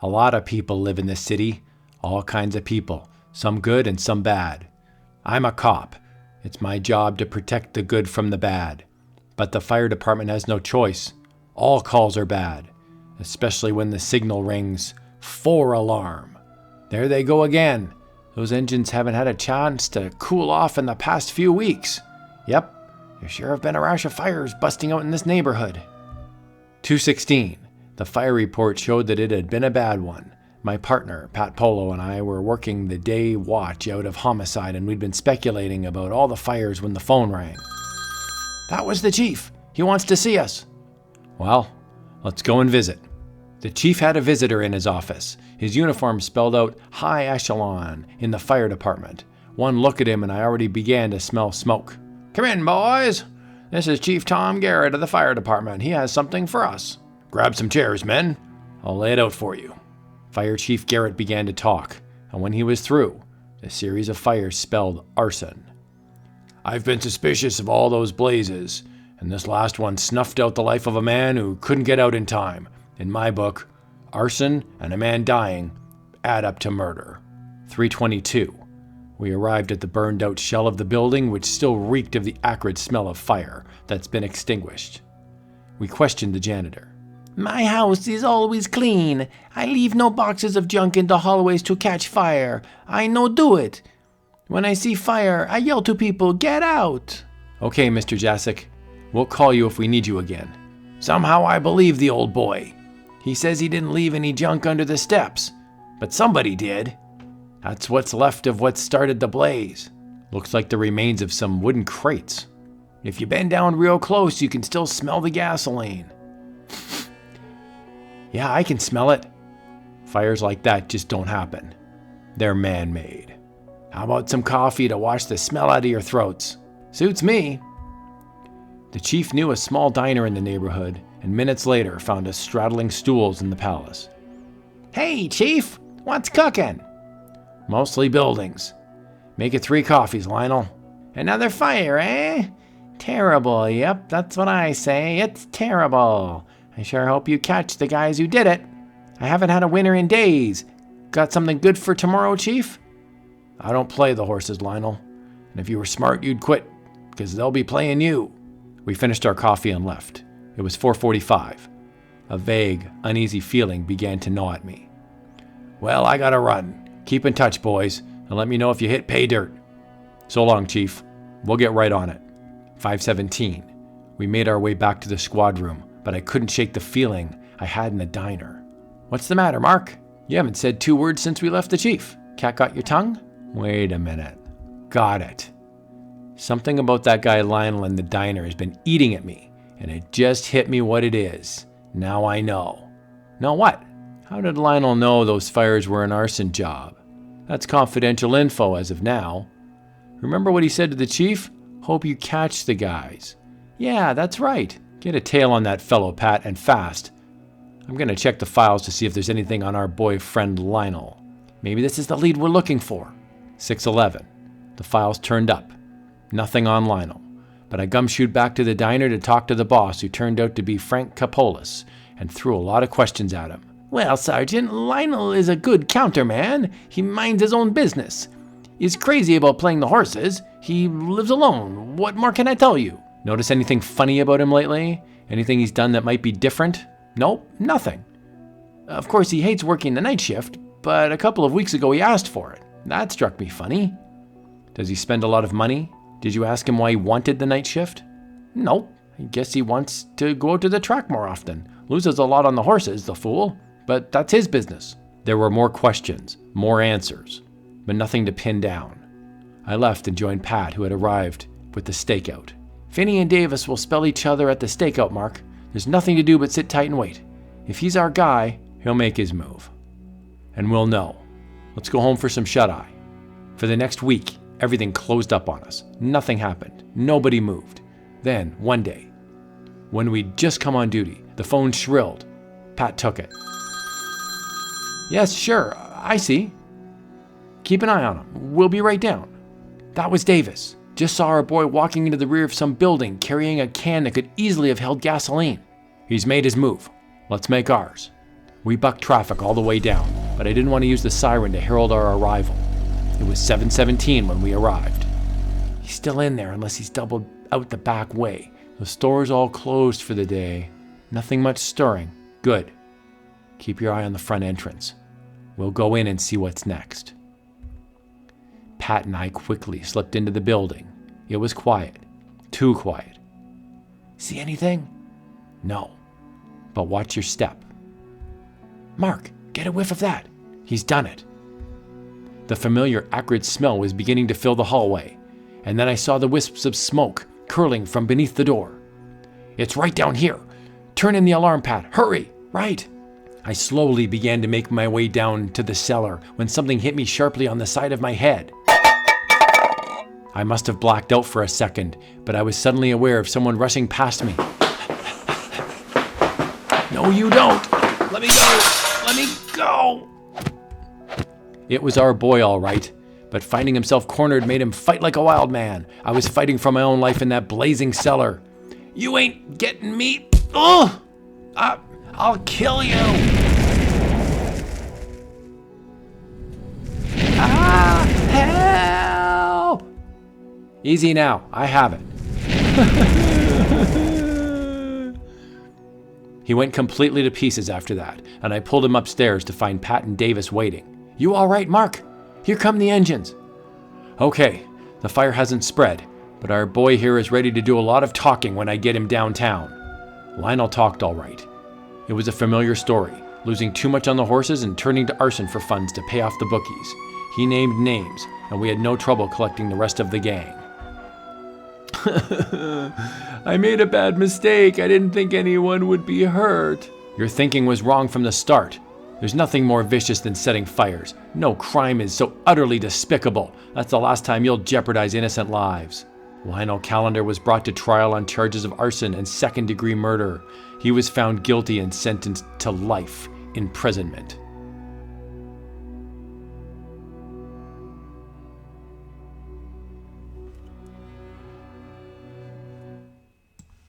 A lot of people live in this city. All kinds of people. Some good and some bad. I'm a cop. It's my job to protect the good from the bad. But the fire department has no choice. All calls are bad, especially when the signal rings 4 alarm. There they go again. Those engines haven't had a chance to cool off in the past few weeks. Yep, there sure have been a rash of fires busting out in this neighborhood. 2:16. The fire report showed that it had been a bad one. My partner, Pat Polo, and I were working the day watch out of homicide, and we'd been speculating about all the fires when the phone rang. That was the chief. He wants to see us. Well, let's go and visit. The chief had a visitor in his office. His uniform spelled out high echelon in the fire department. One look at him and I already began to smell smoke. Come in, boys. This is Chief Tom Garrett of the fire department. He has something for us. Grab some chairs, men. I'll lay it out for you. Fire Chief Garrett began to talk, and when he was through, the series of fires spelled arson. I've been suspicious of all those blazes, and this last one snuffed out the life of a man who couldn't get out in time. In my book, arson and a man dying add up to murder. 3:22. We arrived at the burned out shell of the building, which still reeked of the acrid smell of fire that's been extinguished. We questioned the janitor. My house is always clean. I leave no boxes of junk in the hallways to catch fire. I no do it. When I see fire, I yell to people, get out. Okay, Mr. Jasic. We'll call you if we need you again. Somehow I believe the old boy. He says he didn't leave any junk under the steps, but somebody did. That's what's left of what started the blaze. Looks like the remains of some wooden crates. If you bend down real close, you can still smell the gasoline. Yeah, I can smell it. Fires like that just don't happen. They're man-made. How about some coffee to wash the smell out of your throats? Suits me. The chief knew a small diner in the neighborhood, and minutes later found us straddling stools in the palace. Hey, Chief, what's cooking? Mostly buildings. Make it 3 coffees, Lionel. Another fire, eh? Terrible, yep, that's what I say. It's terrible. I sure hope you catch the guys who did it. I haven't had a winner in days. Got something good for tomorrow, Chief? I don't play the horses, Lionel. And if you were smart, you'd quit, because they'll be playing you. We finished our coffee and left. It was 4:45. A vague, uneasy feeling began to gnaw at me. Well, I gotta run. Keep in touch, boys, and let me know if you hit pay dirt. So long, Chief. We'll get right on it. 5:17. We made our way back to the squad room, but I couldn't shake the feeling I had in the diner. What's the matter, Mark? You haven't said 2 words since we left the chief. Cat got your tongue? Wait a minute. Got it. Something about that guy Lionel in the diner has been eating at me, and it just hit me what it is. Now I know. Know what? How did Lionel know those fires were an arson job? That's confidential info as of now. Remember what he said to the chief? Hope you catch the guys. Yeah, that's right. Get a tail on that fellow, Pat, and fast. I'm going to check the files to see if there's anything on our boyfriend Lionel. Maybe this is the lead we're looking for. 6:11. The files turned up. Nothing on Lionel. But I gumshoed back to the diner to talk to the boss, who turned out to be Frank Capolis, and threw a lot of questions at him. Well, Sergeant, Lionel is a good counterman. He minds his own business. He's crazy about playing the horses. He lives alone. What more can I tell you? Notice anything funny about him lately? Anything he's done that might be different? Nope, nothing. Of course, he hates working the night shift, but a couple of weeks ago he asked for it. That struck me funny. Does he spend a lot of money? Did you ask him why he wanted the night shift? Nope. I guess he wants to go out to the track more often. Loses a lot on the horses, the fool. But that's his business. There were more questions, more answers, but nothing to pin down. I left and joined Pat, who had arrived with the stakeout. Finney and Davis will spell each other at the stakeout, Mark. There's nothing to do but sit tight and wait. If he's our guy, he'll make his move. And we'll know. Let's go home for some shut-eye. For the next week, everything closed up on us. Nothing happened. Nobody moved. Then, one day, when we'd just come on duty, the phone shrilled. Pat took it. Yes, sure, I see. Keep an eye on him. We'll be right down. That was Davis. Just saw our boy walking into the rear of some building carrying a can that could easily have held gasoline. He's made his move. Let's make ours. We bucked traffic all the way down, but I didn't want to use the siren to herald our arrival. It was 7:17 when we arrived. He's still in there unless he's doubled out the back way. The store's all closed for the day. Nothing much stirring. Good. Keep your eye on the front entrance. We'll go in and see what's next. Pat and I quickly slipped into the building. It was quiet. Too quiet. See anything? No. But watch your step. Mark, get a whiff of that. He's done it. The familiar acrid smell was beginning to fill the hallway, and then I saw the wisps of smoke curling from beneath the door. It's right down here. Turn in the alarm, Pat. Hurry! Right! I slowly began to make my way down to the cellar when something hit me sharply on the side of my head. I must have blacked out for a second, but I was suddenly aware of someone rushing past me. No, you don't! Let me go! Let me go! It was our boy, all right, but finding himself cornered made him fight like a wild man. I was fighting for my own life in that blazing cellar. You ain't getting me! Ugh! I'll kill you! Help! Easy now, I have it. He went completely to pieces after that, and I pulled him upstairs to find Pat and Davis waiting. You all right, Mark? Here come the engines. Okay, the fire hasn't spread, but our boy here is ready to do a lot of talking when I get him downtown. Lionel talked all right. It was a familiar story, losing too much on the horses and turning to arson for funds to pay off the bookies. He named names, and we had no trouble collecting the rest of the gang. I made a bad mistake. I didn't think anyone would be hurt. Your thinking was wrong from the start. There's nothing more vicious than setting fires. No crime is so utterly despicable. That's the last time you'll jeopardize innocent lives. Lionel Callender was brought to trial on charges of arson and second-degree murder. He was found guilty and sentenced to life imprisonment.